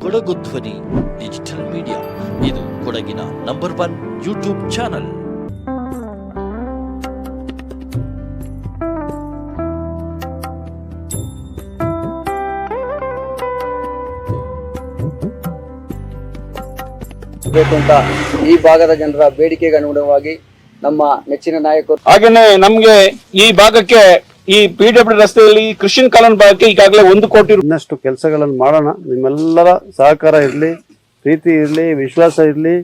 ಕೊಡಗು ಧ್ವನಿ digital media, ಇದು ಕೊಡಗಿನ ನಂಬರ್ 1 ಯೂಟ್ಯೂಬ್ ಚಾನಲ್. ಅಂತ ಈ ಭಾಗದ ಜನರ ಬೇಡಿಕೆಗೆ ಅನುಗುಣವಾಗಿ ನಮ್ಮ ನೆಚ್ಚಿನ ನಾಯಕರು ಹಾಗೇನೆ ನಮ್ಗೆ ಈ ಭಾಗಕ್ಕೆ ಈ PW ರಸ್ತೆಯಲ್ಲಿ ಕ್ರಿಶ್ಚಿಯನ್ ಕಾಲೋನಿ ಭಾಗಕ್ಕೆ ಈಗಾಗಲೇ 1 ಕೋಟಿ ಇನ್ನಷ್ಟು ಕೆಲಸಗಳನ್ನು ಮಾಡೋಣ. ನಿಮ್ಮೆಲ್ಲರ ಸಹಕಾರ ಇರಲಿ, ಪ್ರೀತಿ ಇರಲಿ, ವಿಶ್ವಾಸ ಇರಲಿ,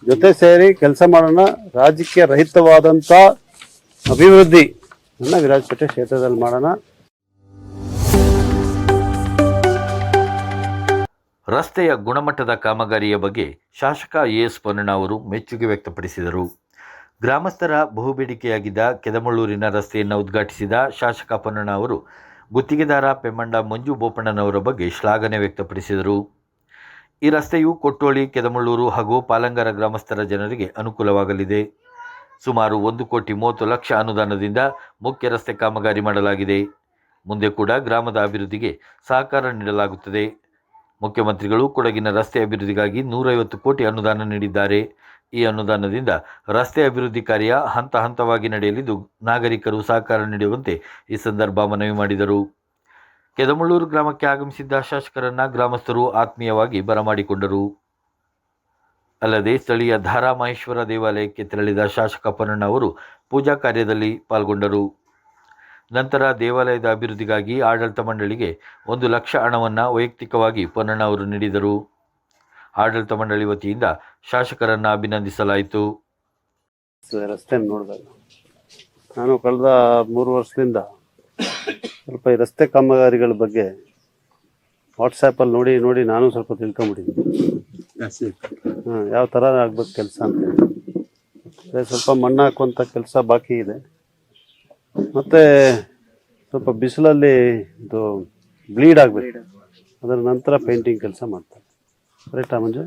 ಜೊತೆ ಸೇರಿ ಕೆಲಸ ಮಾಡೋಣ. ರಾಜ್ಯಕ್ಕೆ ರಹಿತವಾದಂಥ ಅಭಿವೃದ್ಧಿ ವಿರಾಜಪೇಟೆ ಕ್ಷೇತ್ರದಲ್ಲಿ ಮಾಡೋಣ. ರಸ್ತೆಯ ಗುಣಮಟ್ಟದ ಕಾಮಗಾರಿಯ ಬಗ್ಗೆ ಶಾಸಕ AS ಪೊನ್ನಣ್ಣ ಅವರು ಮೆಚ್ಚುಗೆ ವ್ಯಕ್ತಪಡಿಸಿದರು. ಗ್ರಾಮಸ್ಥರ ಬಹುಬೇಡಿಕೆಯಾಗಿದ್ದ ಕೆದಮಳ್ಳೂರಿನ ರಸ್ತೆಯನ್ನು ಉದ್ಘಾಟಿಸಿದ ಶಾಸಕ ಪೊನ್ನಣ್ಣ ಅವರು ಗುತ್ತಿಗೆದಾರ ಪೆಮ್ಮಂಡ ಮಂಜು ಬೋಪಣ್ಣನವರ ಬಗ್ಗೆ ಶ್ಲಾಘನೆ ವ್ಯಕ್ತಪಡಿಸಿದರು. ಈ ರಸ್ತೆಯು ಕೊಟ್ಟೋಳಿ, ಕೆದಮಳ್ಳೂರು ಹಾಗೂ ಪಾಲಂಗಾರ ಗ್ರಾಮಸ್ಥರ ಜನರಿಗೆ ಅನುಕೂಲವಾಗಲಿದೆ. ಸುಮಾರು 1,30,00,000 ಅನುದಾನದಿಂದ ಮುಖ್ಯ ರಸ್ತೆ ಕಾಮಗಾರಿ ಮಾಡಲಾಗಿದೆ. ಮುಂದೆ ಕೂಡ ಗ್ರಾಮದ ಅಭಿವೃದ್ಧಿಗೆ ಸಹಕಾರ ನೀಡಲಾಗುತ್ತದೆ. ಮುಖ್ಯಮಂತ್ರಿಗಳು ಕೊಡಗಿನ ರಸ್ತೆ ಅಭಿವೃದ್ಧಿಗಾಗಿ 150 ಕೋಟಿ ಅನುದಾನ ನೀಡಿದ್ದಾರೆ. ಈ ಅನುದಾನದಿಂದ ರಸ್ತೆ ಅಭಿವೃದ್ಧಿ ಕಾರ್ಯ ಹಂತ ಹಂತವಾಗಿ ನಡೆಯಲಿದ್ದು, ನಾಗರಿಕರು ಸಹಕಾರ ನೀಡುವಂತೆ ಈ ಸಂದರ್ಭ ಮನವಿ ಮಾಡಿದರು. ಕೆದಮಳ್ಳೂರು ಗ್ರಾಮಕ್ಕೆ ಆಗಮಿಸಿದ್ದ ಶಾಸಕರನ್ನ ಗ್ರಾಮಸ್ಥರು ಆತ್ಮೀಯವಾಗಿ ಬರಮಾಡಿಕೊಂಡರು. ಅಲ್ಲದೆ ಸ್ಥಳೀಯ ಧಾರಾಮಹೇಶ್ವರ ದೇವಾಲಯಕ್ಕೆ ತೆರಳಿದ ಶಾಸಕ ಪೊನ್ನಣ್ಣ ಅವರು ಪೂಜಾ ಕಾರ್ಯದಲ್ಲಿ ಪಾಲ್ಗೊಂಡರು. ನಂತರ ದೇವಾಲಯದ ಅಭಿವೃದ್ಧಿಗಾಗಿ ಆಡಳಿತ ಮಂಡಳಿಗೆ 1 ಲಕ್ಷ ಹಣವನ್ನು ವೈಯಕ್ತಿಕವಾಗಿ ಪೊನ್ನಣ್ಣ ಅವರು ನೀಡಿದರು. ಆಡಳಿತ ಮಂಡಳಿ ವತಿಯಿಂದ ಶಾಸಕರನ್ನು ಅಭಿನಂದಿಸಲಾಯಿತು. ರಸ್ತೆ ನೋಡಿದಾಗ ನಾನು ಕಳೆದ 3 ವರ್ಷದಿಂದ ಸ್ವಲ್ಪ ಈ ರಸ್ತೆ ಕಾಮಗಾರಿಗಳ ಬಗ್ಗೆ ವಾಟ್ಸಾಪಲ್ಲಿ ನೋಡಿ ನಾನು ಸ್ವಲ್ಪ ತಿಳ್ಕೊಂಬಿಟ್ಟಿದ್ದೀನಿ. ಯಾವ ಥರ ಆಗ್ಬೇಕು ಕೆಲಸ ಅಂತೇಳಿ ಸ್ವಲ್ಪ ಮಣ್ಣು ಹಾಕುವಂಥ ಕೆಲಸ ಬಾಕಿ ಇದೆ. ಮತ್ತು ಸ್ವಲ್ಪ ಬಿಸಿಲಲ್ಲಿ ಇದು ಬ್ಲೀಡ್ ಆಗಬೇಕು, ಅದರ ನಂತರ ಪೇಂಟಿಂಗ್ ಕೆಲಸ ಮಾಡ್ತಾರೆ. ಕರೆಕ್ಟಾ ಮಂಜು?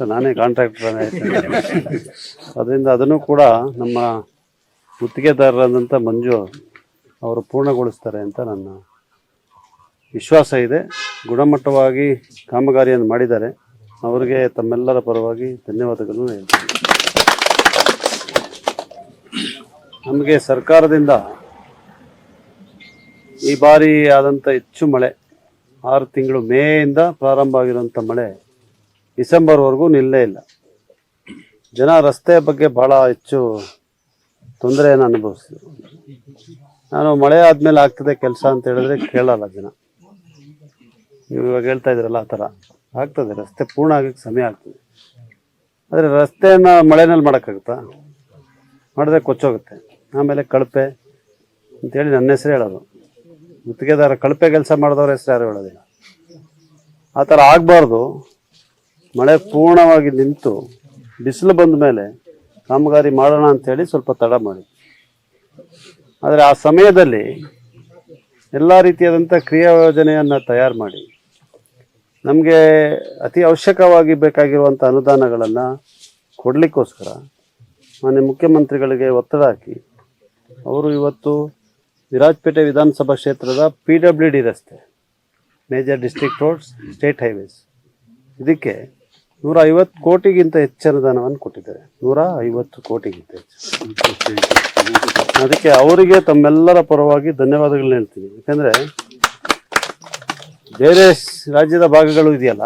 ನಾನೇ ಕಾಂಟ್ರಾಕ್ಟರ್ ಅದರಿಂದ ಅದನ್ನು ಕೂಡ ನಮ್ಮ ಗುತ್ತಿಗೆದಾರರಾದಂಥ ಮಂಜು ಅವರು ಪೂರ್ಣಗೊಳಿಸ್ತಾರೆ ಅಂತ ನನ್ನ ವಿಶ್ವಾಸ ಇದೆ. ಗುಣಮಟ್ಟವಾಗಿ ಕಾಮಗಾರಿಯನ್ನು ಮಾಡಿದ್ದಾರೆ. ಅವರಿಗೆ ತಮ್ಮೆಲ್ಲರ ಪರವಾಗಿ ಧನ್ಯವಾದಗಳನ್ನು ಹೇಳ್ತೀನಿ. ನಮಗೆ ಸರ್ಕಾರದಿಂದ ಈ ಬಾರಿ ಆದಂಥ ಹೆಚ್ಚು ಮಳೆ, 6 ತಿಂಗಳು ಮೇಯಿಂದ ಪ್ರಾರಂಭ ಆಗಿರುವಂಥ ಮಳೆ ಡಿಸೆಂಬರ್ವರೆಗೂ ನಿಲ್ಲೇ ಇಲ್ಲ. ಜನ ರಸ್ತೆ ಬಗ್ಗೆ ಭಾಳ ಹೆಚ್ಚು ತೊಂದರೆಯನ್ನು ಅನುಭವಿಸಿದ್ರು. ನಾನು ಮಳೆ ಆದಮೇಲೆ ಆಗ್ತದೆ ಕೆಲಸ ಅಂತ ಹೇಳಿದ್ರೆ ಕೇಳಲ್ಲ ಜನ. ನೀವು ಇವಾಗ ಹೇಳ್ತಾ ಇದ್ದೀರಲ್ಲ, ಆ ಥರ ಆಗ್ತದೆ. ರಸ್ತೆ ಪೂರ್ಣ ಆಗೋಕ್ಕೆ ಸಮಯ ಆಗ್ತದೆ. ಆದರೆ ರಸ್ತೆಯನ್ನು ಮಳೆನಲ್ಲಿ ಮಾಡೋಕ್ಕಾಗುತ್ತಾ? ಮಾಡಿದ್ರೆ ಕೊಚ್ಚೋಗುತ್ತೆ. ಆಮೇಲೆ ಕಳಪೆ ಅಂತೇಳಿ ನನ್ನ ಹೆಸರು ಹೇಳೋದು. ಗುತ್ತಿಗೆದಾರ ಕಳಪೆ ಕೆಲಸ ಮಾಡಿದವ್ರ ಹೆಸರು ಯಾರು ಹೇಳೋದಿಲ್ಲ. ಆ ಥರ ಆಗಬಾರ್ದು. ಮಳೆ ಪೂರ್ಣವಾಗಿ ನಿಂತು ಬಿಸಿಲು ಬಂದ ಮೇಲೆ ಕಾಮಗಾರಿ ಮಾಡೋಣ ಅಂಥೇಳಿ ಸ್ವಲ್ಪ ತಡ ಮಾಡಿ. ಆದರೆ ಆ ಸಮಯದಲ್ಲಿ ಎಲ್ಲ ರೀತಿಯಾದಂಥ ಕ್ರಿಯಾ ಯೋಜನೆಯನ್ನು ತಯಾರು ಮಾಡಿ ನಮಗೆ ಅತಿ ಅವಶ್ಯಕವಾಗಿ ಬೇಕಾಗಿರುವಂಥ ಅನುದಾನಗಳನ್ನು ಕೊಡಲಿಕ್ಕೋಸ್ಕರ ಮಾನ್ಯ ಮುಖ್ಯಮಂತ್ರಿಗಳಿಗೆ ಒತ್ತಡ ಹಾಕಿ ಅವರು ಇವತ್ತು ವಿರಾಜಪೇಟೆ ವಿಧಾನಸಭಾ ಕ್ಷೇತ್ರದ PWD ರಸ್ತೆ, major district roads, state highways, ಇದಕ್ಕೆ 150 ಕೋಟಿಗಿಂತ ಹೆಚ್ಚು ಅನುದಾನವನ್ನು ಕೊಟ್ಟಿದ್ದಾರೆ. 150 ಕೋಟಿಗಿಂತ ಹೆಚ್ಚು. ಅದಕ್ಕೆ ಅವರಿಗೆ ತಮ್ಮೆಲ್ಲರ ಪರವಾಗಿ ಧನ್ಯವಾದಗಳನ್ನ ಹೇಳ್ತೀನಿ. ಯಾಕಂದರೆ ಬೇರೆ ರಾಜ್ಯದ ಭಾಗಗಳು ಇದೆಯಲ್ಲ,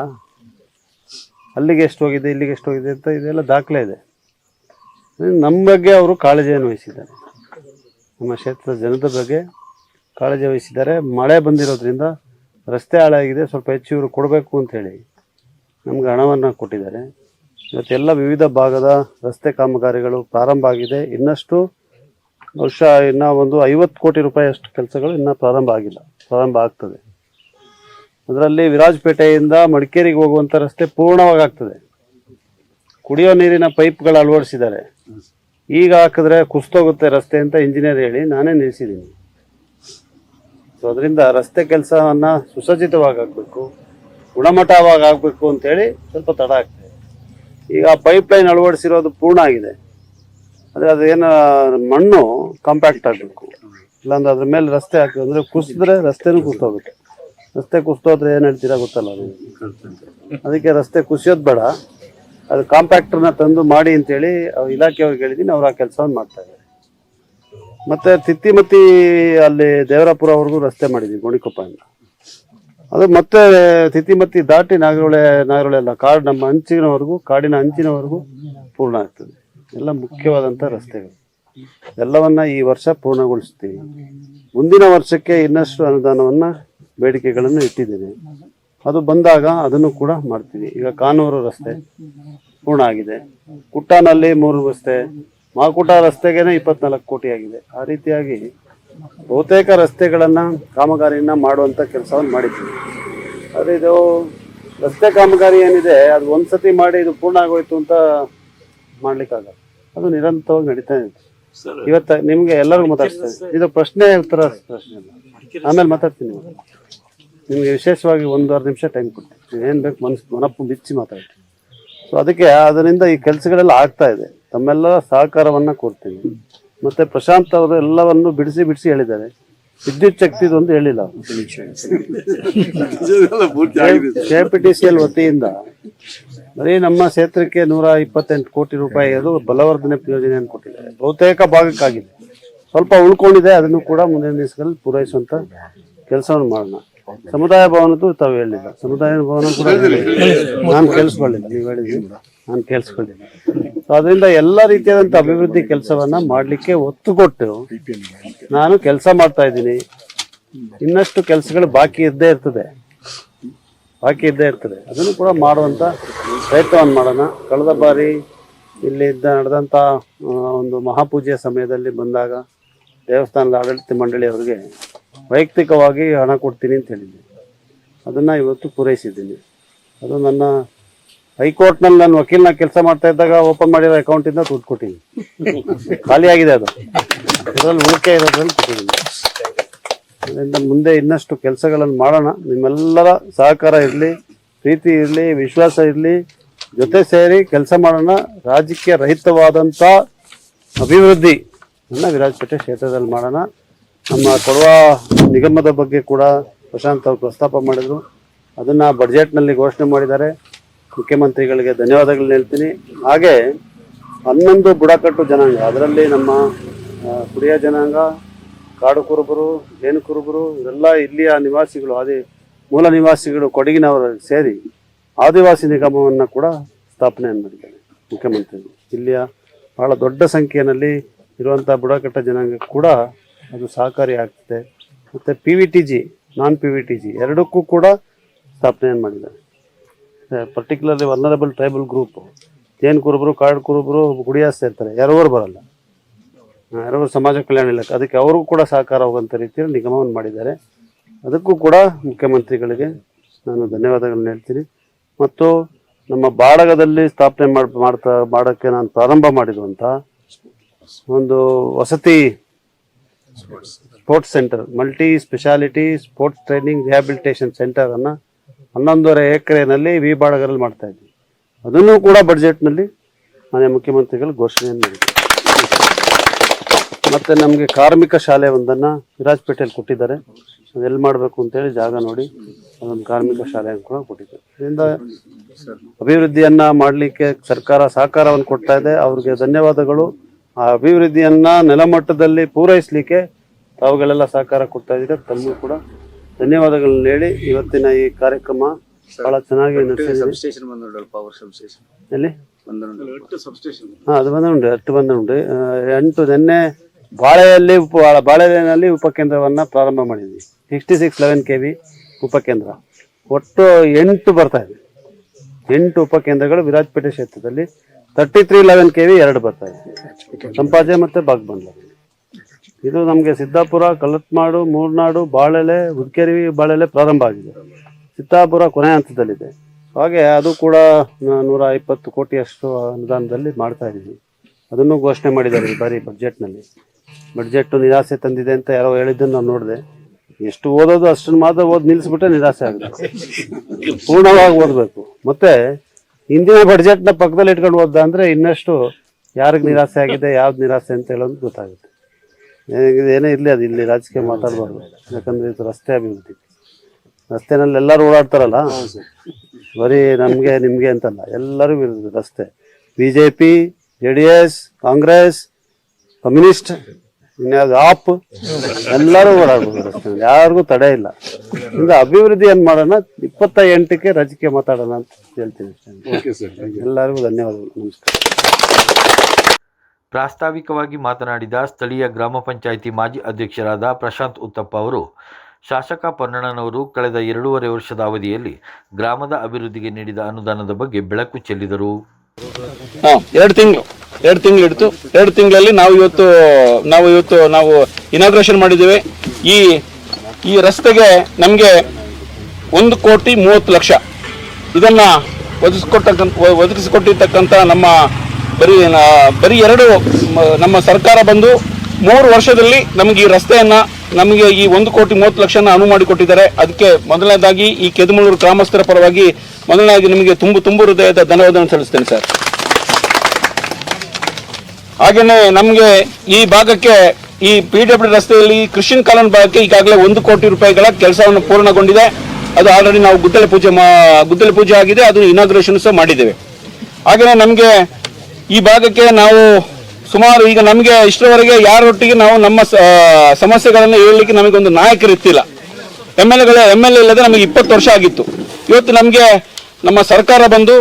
ಅಲ್ಲಿಗೆ ಎಷ್ಟು ಹೋಗಿದೆ, ಇಲ್ಲಿಗೆ ಎಷ್ಟು ಹೋಗಿದೆ ಅಂತ ಇದೆಲ್ಲ ದಾಖಲೆ ಇದೆ. ನಮ್ಮ ಬಗ್ಗೆ ಅವರು ಕಾಳಜಿಯನ್ನು ವಹಿಸಿದ್ದಾರೆ. ನಮ್ಮ ಕ್ಷೇತ್ರದ ಜನದ ಬಗ್ಗೆ ಕಾಳಜಿ ವಹಿಸಿದ್ದಾರೆ. ಮಳೆ ಬಂದಿರೋದ್ರಿಂದ ರಸ್ತೆ ಹಾಳಾಗಿದೆ, ಸ್ವಲ್ಪ ಹೆಚ್ಚು ಇವರು ಕೊಡಬೇಕು ಅಂಥೇಳಿ ನಮ್ಗೆ ಹಣವನ್ನು ಕೊಟ್ಟಿದ್ದಾರೆ. ಇವತ್ತೆಲ್ಲ ವಿವಿಧ ಭಾಗದ ರಸ್ತೆ ಕಾಮಗಾರಿಗಳು ಪ್ರಾರಂಭ ಆಗಿದೆ. ಇನ್ನಷ್ಟು ಬಹುಶಃ ಇನ್ನೂ ಒಂದು 50 ಕೋಟಿ ರೂಪಾಯಿ ಅಷ್ಟು ಕೆಲಸಗಳು ಇನ್ನೂ ಪ್ರಾರಂಭ ಆಗಿಲ್ಲ, ಪ್ರಾರಂಭ ಆಗ್ತದೆ. ಅದರಲ್ಲಿ ವಿರಾಜಪೇಟೆಯಿಂದ ಮಡಿಕೇರಿಗೆ ಹೋಗುವಂಥ ರಸ್ತೆ ಪೂರ್ಣವಾಗಿ ಆಗ್ತದೆ. ಕುಡಿಯೋ ನೀರಿನ ಪೈಪ್ಗಳು ಅಳವಡಿಸಿದ್ದಾರೆ. ಈಗ ಹಾಕಿದ್ರೆ ಕುಸ್ತೋಗುತ್ತೆ ರಸ್ತೆ ಅಂತ ಇಂಜಿನಿಯರ್ ಹೇಳಿ ನಾನೇ ನಿಲ್ಲಿಸಿದ್ದೀನಿ. ಸೊ ಅದರಿಂದ ರಸ್ತೆ ಕೆಲಸವನ್ನು ಸುಸಜ್ಜಿತವಾಗಿ ಆಗಬೇಕು, ಗುಣಮಟ್ಟವಾಗಿ ಆಗಬೇಕು ಅಂತೇಳಿ ಸ್ವಲ್ಪ ತಡ ಆಗ್ತದೆ. ಈಗ ಪೈಪ್ ಲೈನ್ ಅಳವಡಿಸಿರೋದು ಪೂರ್ಣ ಆಗಿದೆ. ಆದರೆ ಅದೇನು ಮಣ್ಣು ಕಾಂಪ್ಯಾಕ್ಟ್ ಆಗಬೇಕು, ಇಲ್ಲಾಂದ್ರೆ ಅದ್ರ ಮೇಲೆ ರಸ್ತೆ ಹಾಕಿ ಅಂದರೆ ಕುಸಿದ್ರೆ ರಸ್ತೆನೂ ಕುಸ್ತೋಗುತ್ತೆ. ರಸ್ತೆ ಕುಸಿದೋದ್ರೆ ಏನು ಹೇಳ್ತೀರಾ ಗೊತ್ತಲ್ಲ ನಿಮ್ಗೆ. ಅದಕ್ಕೆ ರಸ್ತೆ ಕುಸಿಯೋದು ಬೇಡ, ಅದು ಕಾಂಪ್ಯಾಕ್ಟರ್ನ ತಂದು ಮಾಡಿ ಅಂತೇಳಿ ಇಲಾಖೆಯವ್ರಿಗೆ ಹೇಳಿದ್ದೀನಿ, ಅವ್ರು ಆ ಕೆಲಸವನ್ನು ಮಾಡ್ತಾ ಇದ್ದಾರೆ. ಮತ್ತು ತಿತ್ತಿಮತಿ ಅಲ್ಲಿ ದೇವರಾಪುರವರೆಗೂ ರಸ್ತೆ ಮಾಡಿದ್ವಿ ಗೋಣಿಕೊಪ್ಪದಿಂದ. ಅದು ಮತ್ತೆ ತಿತ್ತಿಮತಿ ದಾಟಿ ನಾಗರಹೊಳೆ ಅಲ್ಲ, ನಮ್ಮ ಅಂಚಿನವರೆಗೂ, ಕಾಡಿನ ಅಂಚಿನವರೆಗೂ ಪೂರ್ಣ ಆಗ್ತದೆ. ಎಲ್ಲ ಮುಖ್ಯವಾದಂಥ ರಸ್ತೆಗಳು ಎಲ್ಲವನ್ನ ಈ ವರ್ಷ ಪೂರ್ಣಗೊಳಿಸ್ತೀವಿ. ಮುಂದಿನ ವರ್ಷಕ್ಕೆ ಇನ್ನಷ್ಟು ಅನುದಾನವನ್ನು ಬೇಡಿಕೆಗಳನ್ನು ಇಟ್ಟಿದ್ದೀನಿ. ಅದು ಬಂದಾಗ ಅದನ್ನು ಕೂಡ ಮಾಡ್ತೀವಿ. ಈಗ ಕಾನೂರು ರಸ್ತೆ ಪೂರ್ಣ ಆಗಿದೆ, ಕುಟ್ಟಾನಲ್ಲಿ 3 ರಸ್ತೆ, ಮಾಕುಟ ರಸ್ತೆಗೇನೆ 24 ಕೋಟಿ ಆಗಿದೆ. ಆ ರೀತಿಯಾಗಿ ಬಹುತೇಕ ರಸ್ತೆಗಳನ್ನು ಕಾಮಗಾರಿಯನ್ನು ಮಾಡುವಂಥ ಕೆಲಸವನ್ನು ಮಾಡಿದ್ದೀವಿ. ಆದರೆ ಇದು ರಸ್ತೆ ಕಾಮಗಾರಿ ಏನಿದೆ ಅದು ಒಂದ್ಸತಿ ಮಾಡಿ ಇದು ಪೂರ್ಣ ಆಗೋಯ್ತು ಅಂತ ಮಾಡ್ಲಿಕ್ಕಾಗಲ್ಲ, ಅದು ನಿರಂತರವಾಗಿ ನಡೀತಾ ಇದೆ. ಇವತ್ತು ನಿಮ್ಗೆ ಎಲ್ಲರಿಗೂ ಮಾತಾಡ್ತೀನಿ, ಇದು ಪ್ರಶ್ನೆ ಉತ್ತರ ಪ್ರಶ್ನೆ ಅಲ್ಲ, ಆಮೇಲೆ ಮಾತಾಡ್ತೀನಿ. ನಿಮ್ಗೆ ವಿಶೇಷವಾಗಿ 1-2 ನಿಮಿಷ ಟೈಮ್ ಕೊಡ್ತೀನಿ, ಏನು ಬೇಕು ಮನಪ್ಪು ಬಿಚ್ಚಿ ಮಾತಾಡ್ತೀನಿ. ಸೊ ಅದಕ್ಕೆ ಅದರಿಂದ ಈ ಕೆಲಸಗಳೆಲ್ಲ ಆಗ್ತಾ ಇದೆ. ತಮ್ಮೆಲ್ಲ ಸಹಕಾರವನ್ನ ಕೋರ್ತೀನಿ. ಮತ್ತೆ ಪ್ರಶಾಂತ್ ಅವರು ಎಲ್ಲವನ್ನು ಬಿಡಿಸಿ ಹೇಳಿದ್ದಾರೆ. ವಿದ್ಯುತ್ ಶಕ್ತಿದು ಒಂದು ಹೇಳಿಲ್ಲ. ಕೆಪಿಟಿಸಿಎಲ್ ವತಿಯಿಂದ ಬರೀ ನಮ್ಮ ಕ್ಷೇತ್ರಕ್ಕೆ 128 ಕೋಟಿ ರೂಪಾಯಿ ಅದು ಬಲವರ್ಧನೆ ಯೋಜನೆಯನ್ನು ಕೊಟ್ಟಿದ್ದಾರೆ. ಬಹುತೇಕ ಭಾಗಕ್ಕಾಗಿದೆ, ಸ್ವಲ್ಪ ಉಳ್ಕೊಂಡಿದೆ. ಅದನ್ನು ಕೂಡ ಮುಂದಿನ ದಿವಸಗಳಲ್ಲಿ ಪೂರೈಸುವಂತ ಕೆಲಸವನ್ನು ಮಾಡೋಣ. ಸಮುದಾಯ ಭವನದ್ದು ತಾವು ಹೇಳಿಲ್ಲ, ಸಮುದಾಯ ಭವನ ಕೂಡ ನಾನು ಕೇಳಿಸ್ಕೊಳ್ಳಿಲ್ಲ, ನೀವು ಹೇಳಿದ್ವಿ, ನಾನು ಕೇಳಿಸ್ಕೊಳ್ಳಿಲ್ಲ. ಸೊ ಅದರಿಂದ ಎಲ್ಲ ರೀತಿಯಾದಂಥ ಅಭಿವೃದ್ಧಿ ಕೆಲಸವನ್ನ ಮಾಡಲಿಕ್ಕೆ ಒತ್ತು ಕೊಟ್ಟು ನಾನು ಕೆಲಸ ಮಾಡ್ತಾ ಇದ್ದೀನಿ. ಇನ್ನಷ್ಟು ಕೆಲಸಗಳು ಬಾಕಿ ಇದ್ದೇ ಇರ್ತದೆ. ಅದನ್ನು ಕೂಡ ಮಾಡುವಂಥ ಪ್ರಯತ್ನವನ್ನು ಮಾಡೋಣ. ಕಳೆದ ಬಾರಿ ಇಲ್ಲಿ ನಡೆದಂಥ ಒಂದು ಮಹಾಪೂಜೆಯ ಸಮಯದಲ್ಲಿ ಬಂದಾಗ ದೇವಸ್ಥಾನದ ಆಡಳಿತ ಮಂಡಳಿಯವರಿಗೆ ವೈಯಕ್ತಿಕವಾಗಿ ಹಣ ಕೊಡ್ತೀನಿ ಅಂತ ಹೇಳಿದ್ದೆ. ಅದನ್ನು ಇವತ್ತು ಪೂರೈಸಿದ್ದೀನಿ. ಅದು ನನ್ನ ಹೈಕೋರ್ಟ್ನಲ್ಲಿ ನಾನು ವಕೀಲನ ಕೆಲಸ ಮಾಡ್ತಾ ಇದ್ದಾಗ ಓಪನ್ ಮಾಡಿರೋ ಅಕೌಂಟಿಂದ ದುಡ್ಡು ಕೊಟ್ಟಿದ್ದೀನಿ. ಖಾಲಿಯಾಗಿದೆ ಅದು, ಅದರಲ್ಲಿ ಉಳಿಕೆ ಇರೋದ್ರಲ್ಲಿ ಕೊಟ್ಟಿದ್ದೀನಿ. ಅದರಿಂದ ಮುಂದೆ ಇನ್ನಷ್ಟು ಕೆಲಸಗಳನ್ನು ಮಾಡೋಣ. ನಿಮ್ಮೆಲ್ಲರ ಸಹಕಾರ ಇರಲಿ, ಪ್ರೀತಿ ಇರಲಿ, ವಿಶ್ವಾಸ ಇರಲಿ, ಜೊತೆ ಸೇರಿ ಕೆಲಸ ಮಾಡೋಣ. ರಾಜಕೀಯ ರಹಿತವಾದಂಥ ಅಭಿವೃದ್ಧಿ ವಿರಾಜಪೇಟೆ ಕ್ಷೇತ್ರದಲ್ಲಿ ಮಾಡೋಣ. ನಮ್ಮ ಕೊಡವ ನಿಗಮದ ಬಗ್ಗೆ ಕೂಡ ಪ್ರಶಾಂತ್ ಅವರು ಪ್ರಸ್ತಾಪ ಮಾಡಿದರು. ಅದನ್ನು ಬಡ್ಜೆಟ್ನಲ್ಲಿ ಘೋಷಣೆ ಮಾಡಿದ್ದಾರೆ. ಮುಖ್ಯಮಂತ್ರಿಗಳಿಗೆ ಧನ್ಯವಾದಗಳನ್ನ ಹೇಳ್ತೀನಿ. ಹಾಗೆ 11 ಬುಡಕಟ್ಟು ಜನಾಂಗ, ಅದರಲ್ಲಿ ನಮ್ಮ ಕುಡಿಯ ಜನಾಂಗ, ಕಾಡು ಕುರುಬರು, ಜೇನು ಕುರುಬರು, ಇವರೆಲ್ಲ ಇಲ್ಲಿಯ ನಿವಾಸಿಗಳು, ಮೂಲ ನಿವಾಸಿಗಳು, ಕೊಡಗಿನವರು ಸೇರಿ ಆದಿವಾಸಿ ನಿಗಮವನ್ನು ಕೂಡ ಸ್ಥಾಪನೆಯನ್ನು ಮಾಡಿದ್ದಾರೆ ಮುಖ್ಯಮಂತ್ರಿಗಳು. ಇಲ್ಲಿಯ ಬಹಳ ದೊಡ್ಡ ಸಂಖ್ಯೆಯಲ್ಲಿ ಇರುವಂಥ ಬುಡಕಟ್ಟು ಜನಾಂಗ ಕೂಡ ಅದು ಸಹಕಾರಿ ಆಗ್ತದೆ. ಮತ್ತು PVTG, ನಾನ್ PVTG ಎರಡಕ್ಕೂ ಕೂಡ ಸ್ಥಾಪನೆಯನ್ನು ಮಾಡಿದ್ದಾರೆ. ಪರ್ಟಿಕ್ಯುಲರ್ಲಿ ವಲ್ನರಬಲ್ ಟ್ರೈಬಲ್ ಗ್ರೂಪ್, ಜೇನು ಕುರುಬರು, ಕಾಡು ಕುರುಬರು, ಗುಡಿಯಾಸ್ ಇರ್ತಾರೆ, ಯಾರವರು ಬರಲ್ಲ, ಯಾರವರು ಸಮಾಜ ಕಲ್ಯಾಣ ಇಲಾಖೆ, ಅದಕ್ಕೆ ಅವ್ರಿಗೂ ಕೂಡ ಸಹಕಾರ ಹೋಗುವಂಥ ರೀತಿಯಲ್ಲಿ ನಿಗಮವನ್ನು ಮಾಡಿದ್ದಾರೆ. ಅದಕ್ಕೂ ಕೂಡ ಮುಖ್ಯಮಂತ್ರಿಗಳಿಗೆ ನಾನು ಧನ್ಯವಾದಗಳನ್ನ ಹೇಳ್ತೀನಿ. ಮತ್ತು ನಮ್ಮ ಬಾಡಗದಲ್ಲಿ ಸ್ಥಾಪನೆ ಮಾಡೋಕ್ಕೆ ನಾನು ಪ್ರಾರಂಭ ಮಾಡಿರುವಂಥ ಒಂದು ವಸತಿ sports centre, multi speciality sports training rehabilitation ಸೆಂಟರನ್ನು 11.5 ಎಕರೆನಲ್ಲಿ ಬಾಡಗರಲ್ಲಿ ಮಾಡ್ತಾ ಇದ್ವಿ. ಅದನ್ನು ಕೂಡ ಬಡ್ಜೆಟ್ನಲ್ಲಿ ಮಾನ್ಯ ಮುಖ್ಯಮಂತ್ರಿಗಳು ಘೋಷಣೆಯನ್ನು ಮಾಡಿದ್ದಾರೆ. ಮತ್ತು ನಮಗೆ ಕಾರ್ಮಿಕ ಶಾಲೆ ಒಂದನ್ನು ವಿರಾಜಪೇಟೆಯಲ್ಲಿ ಕೊಟ್ಟಿದ್ದಾರೆ. ಅದೆಲ್ಲಿ ಮಾಡಬೇಕು ಅಂತೇಳಿ ಜಾಗ ನೋಡಿ ಅದೊಂದು ಕಾರ್ಮಿಕ ಶಾಲೆಯನ್ನು ಕೂಡ ಕೊಟ್ಟಿದ್ದಾರೆ. ಇದರಿಂದ ಅಭಿವೃದ್ಧಿಯನ್ನು ಮಾಡಲಿಕ್ಕೆ ಸರ್ಕಾರ ಸಹಕಾರವನ್ನು ಕೊಡ್ತಾ ಇದೆ. ಅವ್ರಿಗೆ ಧನ್ಯವಾದಗಳು. ಆ ಅಭಿವೃದ್ಧಿಯನ್ನು ನೆಲಮಟ್ಟದಲ್ಲಿ ಪೂರೈಸಲಿಕ್ಕೆ ತಾವುಗಳೆಲ್ಲ ಸಹಕಾರ ಕೊಡ್ತಾ ಇದ್ದೀರಾ. ತಮಗೂ ಕೂಡ ಧನ್ಯವಾದಗಳನ್ನ ಹೇಳಿ ಇವತ್ತಿನ ಈ ಕಾರ್ಯಕ್ರಮ ಬಹಳ ಚೆನ್ನಾಗಿ ಎಲ್ಲಿ ಅದು ಬಂದುಂಟು 8 ಬಂದುಂಟು 8 ನಿನ್ನೆ ಬಾಳೆನಲ್ಲಿ ಉಪಕೇಂದ್ರವನ್ನು ಪ್ರಾರಂಭ ಮಾಡಿದ್ವಿ. 6611 kV ಉಪಕೇಂದ್ರ, ಒಟ್ಟು 8 ಬರ್ತಾ ಇದೆ. 8 ಉಪಕೇಂದ್ರಗಳು ವಿರಾಜಪೇಟೆ ಕ್ಷೇತ್ರದಲ್ಲಿ. 3311 kV 2 ಬರ್ತಾ ಇದೆ, ಸಂಪಾಜೆ ಮತ್ತು ಬಾಗ್ಬಂಡ್ಲ. ಇದು ನಮಗೆ ಸಿದ್ದಾಪುರ, ಕಲ್ಲತ್ಮಾಡು, ಮೂರ್ನಾಡು, ಬಾಳೆಲೆ, ಹುಡ್ಕೇರಿ ಬಾಳೆಲೆ ಪ್ರಾರಂಭ ಆಗಿದೆ. ಸಿದ್ದಾಪುರ ಕೊನೆ ಹಂತದಲ್ಲಿದೆ. ಹಾಗೆ ಅದು ಕೂಡ 120 ಕೋಟಿಯಷ್ಟು ಅನುದಾನದಲ್ಲಿ ಮಾಡ್ತಾ ಇದ್ದೀವಿ. ಅದನ್ನು ಘೋಷಣೆ ಮಾಡಿದ್ದಾರೆ ಈ ಬಾರಿ ಬಡ್ಜೆಟ್ನಲ್ಲಿ. ಬಡ್ಜೆಟ್ ನಿರಾಸೆ ತಂದಿದೆ ಅಂತ ಯಾರೋ ಹೇಳಿದ್ದನ್ನು ನಾನು ನೋಡಿದೆ. ಎಷ್ಟು ಓದೋದು ಅಷ್ಟನ್ನು ಮಾತ್ರ ಓದಿ ನಿಲ್ಲಿಸ್ಬಿಟ್ರೆ ನಿರಾಸೆ ಆಗುತ್ತೆ. ಪೂರ್ಣವಾಗಿ ಓದಬೇಕು. ಮತ್ತೆ ಹಿಂದಿನ ಬಡ್ಜೆಟ್ನ ಪಕ್ಕದಲ್ಲಿ ಇಟ್ಕೊಂಡು ಓದ್ದ ಅಂದರೆ ಇನ್ನಷ್ಟು ಯಾರಿಗೆ ನಿರಾಸೆ ಆಗಿದೆ, ಯಾವ್ದು ನಿರಾಸೆ ಅಂತ ಹೇಳೋದು ಗೊತ್ತಾಗುತ್ತೆ. ಏನೇ ಇರಲಿ ಅದು ಇಲ್ಲಿ ರಾಜಕೀಯ ಮಾತಾಡಬಾರ್ದು, ಯಾಕಂದರೆ ಇದು ರಸ್ತೆ ಅಭಿವೃದ್ಧಿ. ರಸ್ತೆನಲ್ಲಿ ಎಲ್ಲರೂ ಓಡಾಡ್ತಾರಲ್ಲ, ಬರೀ ನಮಗೆ ನಿಮಗೆ ಅಂತಲ್ಲ, ಎಲ್ಲರೂ ಇರೋದು ರಸ್ತೆ. BJP, JDS, ಕಾಂಗ್ರೆಸ್, ಕಮ್ಯುನಿಸ್ಟ್, ಇನ್ಯಾವುದು ಆಪ್, ಎಲ್ಲರೂ ಓಡಾಡ್ಬೋದು ರಸ್ತೆನಲ್ಲಿ, ಯಾರಿಗೂ ತಡೆ ಇಲ್ಲ. ಇಂದ ಅಭಿವೃದ್ಧಿ ಏನ್ ಮಾಡೋಣ, 28ಕ್ಕೆ ರಾಜಕೀಯ ಮಾತಾಡೋಣ ಅಂತ ಹೇಳ್ತೀನಿ. ಎಲ್ಲರಿಗೂ ಧನ್ಯವಾದಗಳು, ನಮಸ್ಕಾರ. ಪ್ರಾಸ್ತಾವಿಕವಾಗಿ ಮಾತನಾಡಿದ ಸ್ಥಳೀಯ ಗ್ರಾಮ ಪಂಚಾಯಿತಿ ಮಾಜಿ ಅಧ್ಯಕ್ಷರಾದ ಪ್ರಶಾಂತ್ ಉತ್ತಪ್ಪ ಅವರು, ಶಾಸಕ ಪೊನ್ನಣ್ಣನವರು ಕಳೆದ 2.5 ವರ್ಷದ ಅವಧಿಯಲ್ಲಿ ಗ್ರಾಮದ ಅಭಿವೃದ್ಧಿಗೆ ನೀಡಿದ ಅನುದಾನದ ಬಗ್ಗೆ ಬೆಳಕು ಚೆಲ್ಲಿದರು. 2 ತಿಂಗಳು ಇಡ್ತು. 2 ತಿಂಗಳಲ್ಲಿ ನಾವು ಇವತ್ತು ಇನಾಗ್ರೇಷನ್ ಮಾಡಿದ್ದೇವೆ. ಈ ರಸ್ತೆಗೆ ನಮಗೆ 1,30,00,000 ಇದನ್ನ ಒದಗಿಸಿಕೊಟ್ಟಿರ್ತಕ್ಕಂಥ ನಮ್ಮ ಬರೀ 2 ನಮ್ಮ ಸರ್ಕಾರ ಬಂದು 3 ವರ್ಷದಲ್ಲಿ ನಮಗೆ ಈ ರಸ್ತೆಯನ್ನ ನಮಗೆ ಈ 1,30,00,000 ಅನುವು ಮಾಡಿಕೊಟ್ಟಿದ್ದಾರೆ. ಅದಕ್ಕೆ ಮೊದಲನೇದಾಗಿ ಈ ಕೆದಮಳೂರು ಗ್ರಾಮಸ್ಥರ ಪರವಾಗಿ ಮೊದಲನೇದಾಗಿ ನಿಮಗೆ ತುಂಬು ಹೃದಯದ ಧನ್ಯವಾದವನ್ನು ಸಲ್ಲಿಸ್ತೇನೆ ಸರ್. ಹಾಗೇನೆ ನಮಗೆ ಈ ಭಾಗಕ್ಕೆ ಈ PWD ರಸ್ತೆಯಲ್ಲಿ ಕ್ರಿಶ್ಚಿಯನ್ ಕಾಲೋನಿ ಭಾಗಕ್ಕೆ ಈಗಾಗಲೇ 1 ಕೋಟಿ ರೂಪಾಯಿಗಳ ಕೆಲಸವನ್ನು ಪೂರ್ಣಗೊಂಡಿದೆ. ಅದು ಆಲ್ರೆಡಿ ನಾವು ಗುದ್ದಲಿ ಪೂಜೆ ಆಗಿದೆ, ಅದು ಇನಾಗ್ರೇಷನ್ ಸಹ ಮಾಡಿದ್ದೇವೆ. ಹಾಗೇನೆ ನಮಗೆ ಈ ಭಾಗಕ್ಕೆ ನಾವು ಸುಮಾರು ಈಗ ನಮಗೆ ಇಷ್ಟರವರೆಗೆ ಯಾರೊಟ್ಟಿಗೆ ನಾವು ನಮ್ಮ ಸಮಸ್ಯೆಗಳನ್ನು ಹೇಳಲಿಕ್ಕೆ ನಮಗೊಂದು ನಾಯಕರಿತ್ತಿಲ್ಲ. MLA ಇಲ್ಲದೆ ನಮಗೆ 20 ವರ್ಷ ಆಗಿತ್ತು. ಇವತ್ತು ನಮಗೆ ನಮ್ಮ ಸರ್ಕಾರ ಬಂದು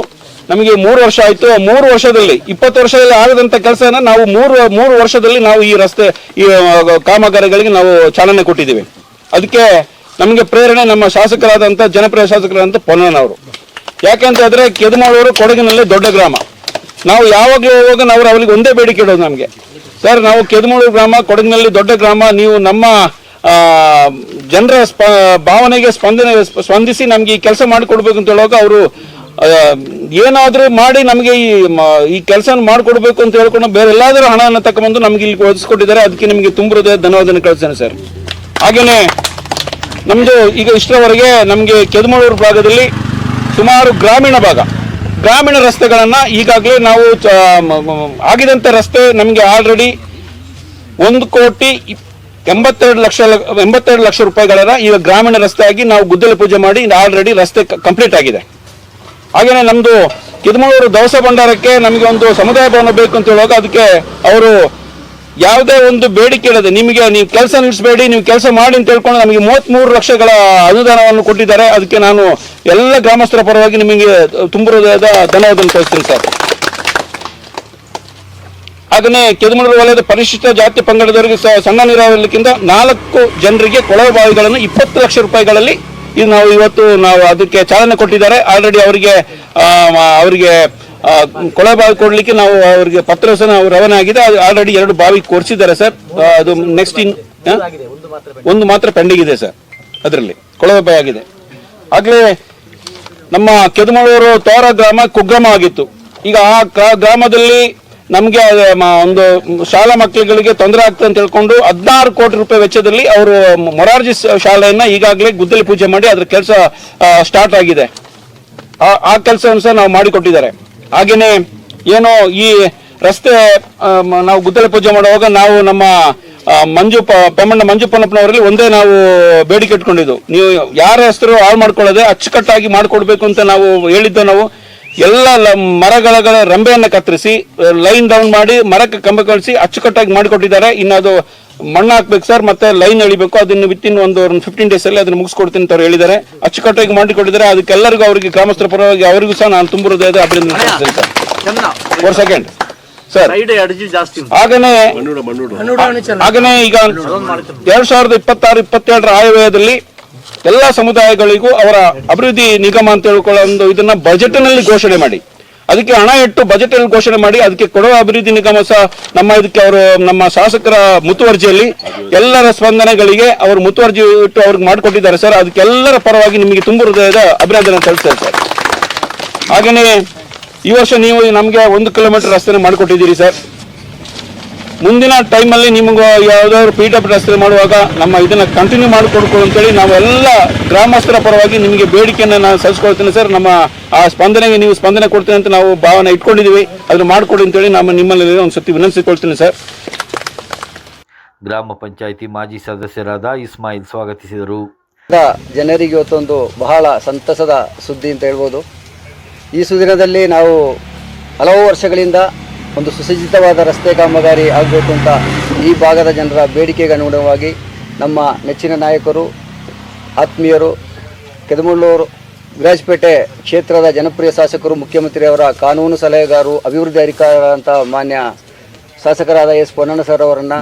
ನಮಗೆ 3 ವರ್ಷ ಆಯಿತು. 3 ವರ್ಷದಲ್ಲಿ 20 ವರ್ಷದಲ್ಲಿ ಆಗದಂಥ ಕೆಲಸನ ನಾವು 3 ವರ್ಷದಲ್ಲಿ ನಾವು ಈ ರಸ್ತೆ ಈ ಕಾಮಗಾರಿಗಳಿಗೆ ನಾವು ಚಾಲನೆ ಕೊಟ್ಟಿದ್ದೀವಿ. ಅದಕ್ಕೆ ನಮಗೆ ಪ್ರೇರಣೆ ನಮ್ಮ ಶಾಸಕರಾದಂಥ ಜನಪ್ರಿಯ ಶಾಸಕರಾದಂಥ ಪೊನ್ನಣ್ಣನವರು. ಯಾಕೆಂತ ಹೇಳಿದ್ರೆ ಕೆದಮಳೂರು ಕೊಡಗಿನಲ್ಲಿ ದೊಡ್ಡ ಗ್ರಾಮ. ನಾವು ಯಾವಾಗಲೂ ಹೋಗುವಾಗ ನಾವು ಅವರಿಗೆ ಒಂದೇ ಬೇಡಿಕೆ ಇಡೋದು, ನಮಗೆ ಸರ್ ನಾವು ಕೆದಮಳೂರು ಗ್ರಾಮ ಕೊಡಗಿನಲ್ಲಿ ದೊಡ್ಡ ಗ್ರಾಮ, ನೀವು ನಮ್ಮ ಜನರ ಭಾವನೆಗೆ ಸ್ಪಂದಿಸಿ ನಮಗೆ ಈ ಕೆಲಸ ಮಾಡಿಕೊಡ್ಬೇಕು ಅಂತ ಹೇಳುವಾಗ ಅವರು ಏನಾದರೂ ಮಾಡಿ ನಮಗೆ ಈ ಕೆಲಸ ಮಾಡಿಕೊಡ್ಬೇಕು ಅಂತ ಹೇಳ್ಕೊಂಡು ಬೇರೆ ಎಲ್ಲಾದರೂ ಹಣವನ್ನು ತಗೊಂಡು ನಮಗೆ ಇಲ್ಲಿ ಒದಗಿಸ್ಕೊಟ್ಟಿದ್ದಾರೆ. ಅದಕ್ಕೆ ನಿಮಗೆ ತುಂಬ ಧನ್ಯವಾದ ಕಳಿಸ್ತೇನೆ ಸರ್. ಹಾಗೆಯೇ ನಮ್ಮದು ಈಗ ಇಷ್ಟರವರೆಗೆ ನಮಗೆ ಕೆದಮಳೂರು ಭಾಗದಲ್ಲಿ ಸುಮಾರು ಗ್ರಾಮೀಣ ರಸ್ತೆಗಳನ್ನು ಈಗಾಗಲೇ ನಾವು ಆಗಿದಂಥ ರಸ್ತೆ ನಮಗೆ ಆಲ್ರೆಡಿ 1,82 ಲಕ್ಷ ರೂಪಾಯಿಗಳನ್ನ ಈಗ ಗ್ರಾಮೀಣ ರಸ್ತೆ ಆಗಿ ನಾವು ಗುದ್ದಲಿ ಪೂಜೆ ಮಾಡಿ ಆಲ್ರೆಡಿ ರಸ್ತೆ ಕಂಪ್ಲೀಟ್ ಆಗಿದೆ. ಹಾಗೆಯೇ ನಮ್ಮದು ಕೆದಮಳೂರು ದವಸ ಭಂಡಾರಕ್ಕೆ ನಮಗೆ ಒಂದು ಸಮುದಾಯ ಭವನ ಬೇಕು ಅಂತ ಹೇಳುವಾಗ ಅದಕ್ಕೆ ಅವರು ಯಾವುದೇ ಒಂದು ಬೇಡಿಕೆ ಇಲ್ಲದೆ ನೀವು ಕೆಲಸ ನಿಲ್ಲಿಸಬೇಡಿ, ನೀವು ಕೆಲಸ ಮಾಡಿ ಅಂತ ಹೇಳ್ಕೊಂಡು ನಮಗೆ 33 ಲಕ್ಷಗಳ ಅನುದಾನವನ್ನು ಕೊಟ್ಟಿದ್ದಾರೆ. ಅದಕ್ಕೆ ನಾನು ಎಲ್ಲ ಗ್ರಾಮಸ್ಥರ ಪರವಾಗಿ ನಿಮಗೆ ತುಂಬ ಹೃದಯದ ಧನ್ಯವಾದವನ್ನು ತೋರಿಸ್ತೀನಿ ಸರ್. ಹಾಗೆಯೇ ಕೆದಮಳೂರು ವಲಯದ ಪರಿಶಿಷ್ಟ ಜಾತಿ ಪಂಗಡದವರಿಗೆ ಸಣ್ಣ ನೀರಾವರಿಗಿಂತ 4 ಜನರಿಗೆ ಕೊಳವೆ ಬಾವಿಗಳನ್ನು 20 ಲಕ್ಷ ರೂಪಾಯಿಗಳಲ್ಲಿ ಇದು ನಾವು ಅದಕ್ಕೆ ಚಾಲನೆ ಕೊಟ್ಟಿದ್ದಾರೆ. ಆಲ್ರೆಡಿ ಅವರಿಗೆ ಕೊಳವೆ ಬಾವಿ ಕೊಡ್ಲಿಕ್ಕೆ ನಾವು ಅವರಿಗೆ ಪತ್ರ ರವಾನೆ ಆಗಿದೆ. ಅದು ಆಲ್ರೆಡಿ 2 ಬಾವಿ ಕೊರ್ಸಿದ್ದಾರೆ ಸರ್. ಅದು ನೆಕ್ಸ್ಟ್ ಒಂದು ಮಾತ್ರ ಪೆಂಡಿಂಗ್ ಇದೆ ಸರ್, ಅದರಲ್ಲಿ ಕೊಳವೆ ಬಾವಿ ಆಗಿದೆ. ಆಗ್ಲೇ ನಮ್ಮ ಕೆದಮಳೂರು ತೋರ ಗ್ರಾಮ ಕುಗ್ರಾಮ ಆಗಿತ್ತು. ಈಗ ಆ ಗ್ರಾಮದಲ್ಲಿ ನಮಗೆ ಒಂದು ಶಾಲಾ ಮಕ್ಕಳುಗಳಿಗೆ ತೊಂದರೆ ಆಗ್ತದೆ ಅಂತ ಹೇಳ್ಕೊಂಡು 16 ಕೋಟಿ ರೂಪಾಯಿ ವೆಚ್ಚದಲ್ಲಿ ಅವರು ಮೊರಾರ್ಜಿ ಶಾಲೆಯನ್ನ ಈಗಾಗಲೇ ಗುದ್ದಲಿ ಪೂಜೆ ಮಾಡಿ ಅದರ ಕೆಲಸ ಸ್ಟಾರ್ಟ್ ಆಗಿದೆ. ಆ ಕೆಲಸವನ್ನು ಸಹ ನಾವು ಮಾಡಿಕೊಟ್ಟಿದ್ದಾರೆ. ಹಾಗೇನೆ ಏನೋ ಈ ರಸ್ತೆ ನಾವು ಗುದ್ದಲಿ ಪೂಜೆ ಮಾಡುವಾಗ ನಾವು ನಮ್ಮ ಮಂಜುಪ್ಪನಪ್ಪನವರಲ್ಲಿ ಒಂದೇ ನಾವು ಬೇಡಿಕೆ ಇಟ್ಕೊಂಡಿದ್ದು, ನೀವು ಯಾರ ಹೆಸರು ಹಾಳು ಮಾಡ್ಕೊಳ್ಳದೆ ಅಚ್ಚುಕಟ್ಟಾಗಿ ಮಾಡಿಕೊಡ್ಬೇಕು ಅಂತ ನಾವು ಹೇಳಿದ್ದು. ನಾವು ಎಲ್ಲ ಮರಗಳ ರಂಬೆಯನ್ನು ಕತ್ತರಿಸಿ ಲೈನ್ ಡೌನ್ ಮಾಡಿ ಮರಕ್ಕೆ ಕಂಬ ಕಳಿಸಿ ಅಚ್ಚುಕಟ್ಟಾಗಿ ಮಾಡಿಕೊಟ್ಟಿದ್ದಾರೆ. ಇನ್ನು ಅದು ಮಣ್ಣು ಹಾಕ್ಬೇಕು ಸರ್, ಮತ್ತೆ ಲೈನ್ ಎಳಿಬೇಕು. ಅದನ್ನು ವಿತಿನ್ ಒಂದು 15 ಡೇಸ್ ಅಲ್ಲಿ ಅದನ್ನು ಮುಗಿಸ್ಕೊಡ್ತೀನಿ ಅಂತ ಅವ್ರು ಹೇಳಿದ್ದಾರೆ. ಅಚ್ಚುಕಟ್ಟಾಗಿ ಮಾಡಿಕೊಟ್ಟಿದ್ದಾರೆ. ಅದಕ್ಕೆಲ್ಲರಿಗೂ ಅವರಿಗೆ ಗ್ರಾಮಸ್ಥರ ಪರವಾಗಿ ಅವರಿಗೂ ಸಹ ನಾನು ತುಂಬ ಹೃದಯದ ಅಭಿನಂದನೆ ಸಲ್ಲಿಸ್ತೇನೆ ಸರ್. 1 second sir. ಹಾಗೇನೆ ಈಗ 2026-27 ಆಯವ್ಯಯದಲ್ಲಿ ಎಲ್ಲ ಸಮುದಾಯಗಳಿಗೂ ಅವರ ಅಭಿವೃದ್ಧಿ ನಿಗಮ ಅಂತ ಹೇಳ್ಕೊಳ್ಳೋ ಇದನ್ನ ಬಜೆಟ್ ನಲ್ಲಿ ಘೋಷಣೆ ಮಾಡಿ, ಅದಕ್ಕೆ ಹಣ ಇಟ್ಟು ಬಜೆಟ್ ಅಲ್ಲಿ ಘೋಷಣೆ ಮಾಡಿ ಅದಕ್ಕೆ ಕೊಡುವ ಅಭಿವೃದ್ಧಿ ನಿಗಮ ಸಹ ಇದಕ್ಕೆ ಅವರು ನಮ್ಮ ಶಾಸಕರ ಮುತುವರ್ಜಿಯಲ್ಲಿ ಎಲ್ಲರ ಸ್ಪಂದನೆಗಳಿಗೆ ಅವರು ಮುತುವರ್ಜಿ ಇಟ್ಟು ಅವ್ರಿಗೆ ಮಾಡಿಕೊಟ್ಟಿದ್ದಾರೆ ಸರ್. ಅದಕ್ಕೆಲ್ಲರ ಪರವಾಗಿ ನಿಮಗೆ ತುಂಬ ಹೃದಯದ ಅಭಿನಂದನೆ ಸಲ್ಲಿಸ್ತೇನೆ ಸರ್. ಹಾಗೆಯೇ ಈ ವರ್ಷ ನೀವು ನಮಗೆ 1 ಕಿಲೋಮೀಟರ್ ರಸ್ತೆ ಮಾಡಿಕೊಟ್ಟಿದ್ದೀರಿ ಸರ್. ಮುಂದಿನ ಟೈಮಲ್ಲಿ ನಿಮಗೆ ಯಾವುದಾದ್ರು PWD ರಸ್ತೆ ಮಾಡುವಾಗ ನಮ್ಮ ಇದನ್ನ ಕಂಟಿನ್ಯೂ ಮಾಡಿಕೊಡ್ಕೊಳ್ಳಿ ಅಂತೇಳಿ ನಾವೆಲ್ಲ ಗ್ರಾಮಸ್ಥರ ಪರವಾಗಿ ನಿಮಗೆ ಬೇಡಿಕೆಯನ್ನು ನಾನು ಸಲ್ಲಿಸ್ಕೊಳ್ತೇನೆ ಸರ್. ನಮ್ಮ ಆ ಸ್ಪಂದನೆಗೆ ನೀವು ಸ್ಪಂದನೆ ಕೊಡ್ತೇನೆ ಅಂತ ನಾವು ಭಾವನೆ ಇಟ್ಕೊಂಡಿದ್ದೀವಿ. ಅದನ್ನು ಮಾಡಿಕೊಡಿ ಅಂತೇಳಿ ನಿಮ್ಮಲ್ಲಿ ಒಂದು ಸತಿ ವಿನಂತಿಸಿಕೊಳ್ತೀನಿ ಸರ್. ಗ್ರಾಮ ಪಂಚಾಯಿತಿ ಮಾಜಿ ಸದಸ್ಯರಾದ ಇಸ್ಮಾಯಿಲ್ ಸ್ವಾಗತಿಸಿದರು. ಜನರಿಗೆ ಇವತ್ತೊಂದು ಬಹಳ ಸಂತಸದ ಸುದ್ದಿ ಅಂತ ಹೇಳ್ಬೋದು. ಈ ಸುದಿನದಲ್ಲಿ ನಾವು ಹಲವು ವರ್ಷಗಳಿಂದ ಒಂದು ಸುಸಜ್ಜಿತವಾದ ರಸ್ತೆ ಕಾಮಗಾರಿ ಆಗಬೇಕು ಅಂತ ಈ ಭಾಗದ ಜನರ ಬೇಡಿಕೆಗೆ ಅನುಗುಣವಾಗಿ ನಮ್ಮ ನೆಚ್ಚಿನ ನಾಯಕರು, ಆತ್ಮೀಯರು, ಕೆದಮುಳ್ಳೂರು ವಿರಾಜಪೇಟೆ ಕ್ಷೇತ್ರದ ಜನಪ್ರಿಯ ಶಾಸಕರು, ಮುಖ್ಯಮಂತ್ರಿಯವರ ಕಾನೂನು ಸಲಹೆಗಾರರು, ಅಭಿವೃದ್ಧಿ ಅಧಿಕಾರಿಗಳಂತ ಮಾನ್ಯ ಶಾಸಕರಾದ ಎಸ್ ಪೊನ್ನಣ್ಣ ಸರ್ ಅವರನ್ನು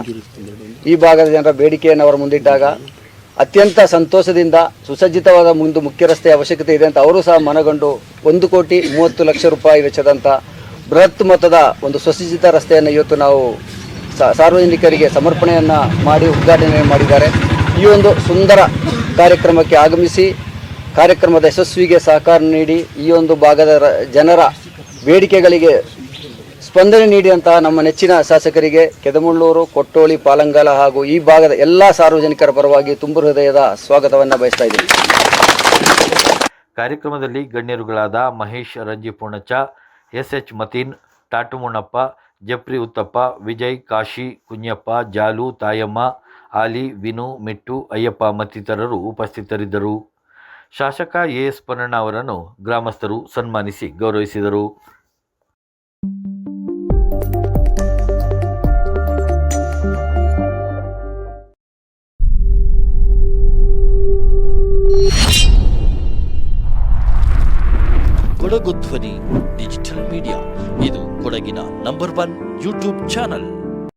ಈ ಭಾಗದ ಜನರ ಬೇಡಿಕೆಯನ್ನು ಅವರ ಮುಂದಿಟ್ಟಾಗ ಅತ್ಯಂತ ಸಂತೋಷದಿಂದ ಸುಸಜ್ಜಿತವಾದ ಒಂದು ಮುಖ್ಯ ರಸ್ತೆ ಅವಶ್ಯಕತೆ ಇದೆ ಅಂತ ಅವರು ಸಹ ಮನಗಂಡು 1,30,00,000 ರೂಪಾಯಿ ವೆಚ್ಚದಂಥ ಬೃಹತ್ ಮೊತ್ತದ ಒಂದು ಸುಸಜ್ಜಿತ ರಸ್ತೆಯನ್ನು ಇವತ್ತು ನಾವು ಸಾರ್ವಜನಿಕರಿಗೆ ಸಮರ್ಪಣೆಯನ್ನು ಮಾಡಿ ಉದ್ಘಾಟನೆ ಮಾಡಿದ್ದಾರೆ. ಈ ಒಂದು ಸುಂದರ ಕಾರ್ಯಕ್ರಮಕ್ಕೆ ಆಗಮಿಸಿ ಕಾರ್ಯಕ್ರಮದ ಯಶಸ್ವಿಗೆ ಸಹಕಾರ ನೀಡಿ ಈ ಒಂದು ಭಾಗದ ಜನರ ಬೇಡಿಕೆಗಳಿಗೆ ಸ್ಪಂದನೆ ನೀಡಿದಂತಹ ನಮ್ಮ ನೆಚ್ಚಿನ ಶಾಸಕರಿಗೆ ಕೆದಮುಳ್ಳೂರು, ಕೊಟ್ಟೋಳಿ, ಪಾಲಂಗಾಲ ಹಾಗೂ ಈ ಭಾಗದ ಎಲ್ಲ ಸಾರ್ವಜನಿಕರ ಪರವಾಗಿ ತುಂಬು ಹೃದಯದ ಸ್ವಾಗತವನ್ನು ಬಯಸ್ತಾ ಇದ್ದೀನಿ. ಕಾರ್ಯಕ್ರಮದಲ್ಲಿ ಗಣ್ಯರುಗಳಾದ ಮಹೇಶ್ ರಂಜಿಪೂರ್ಣಚ್ಚ, ಎಸ್.ಎಚ್. ಮತೀನ್, ಟಾಟು ಮುಣ್ಣಪ್ಪ, ಜಪ್ರಿ ಉತ್ತಪ್ಪ, ವಿಜಯ್, ಕಾಶಿ, ಕುഞ്ഞಪ್ಪ, ಜಾಲು, ತಾಯಮ್ಮ, ಆಲಿ, ವಿನು, ಮಿಟ್ಟು, ಅಯ್ಯಪ್ಪ ಮತ್ತಿತರರು ಉಪಸ್ಥಿತರಿದ್ದರು. ಶಾಸಕ ಎಸ್ ಪೊನ್ನಣ್ಣ ಅವರನ್ನು ಗ್ರಾಮಸ್ಥರು ಸನ್ಮಾನಿಸಿ ಗೌರವಿಸಿದರು. ಕೊಡಗು ಧ್ವನಿ ಡಿಜಿಟಲ್ ಮೀಡಿಯಾ, ಇದು ಕೊಡಗಿನ ನಂಬರ್ 1 ಯೂಟ್ಯೂಬ್ ಚಾನಲ್.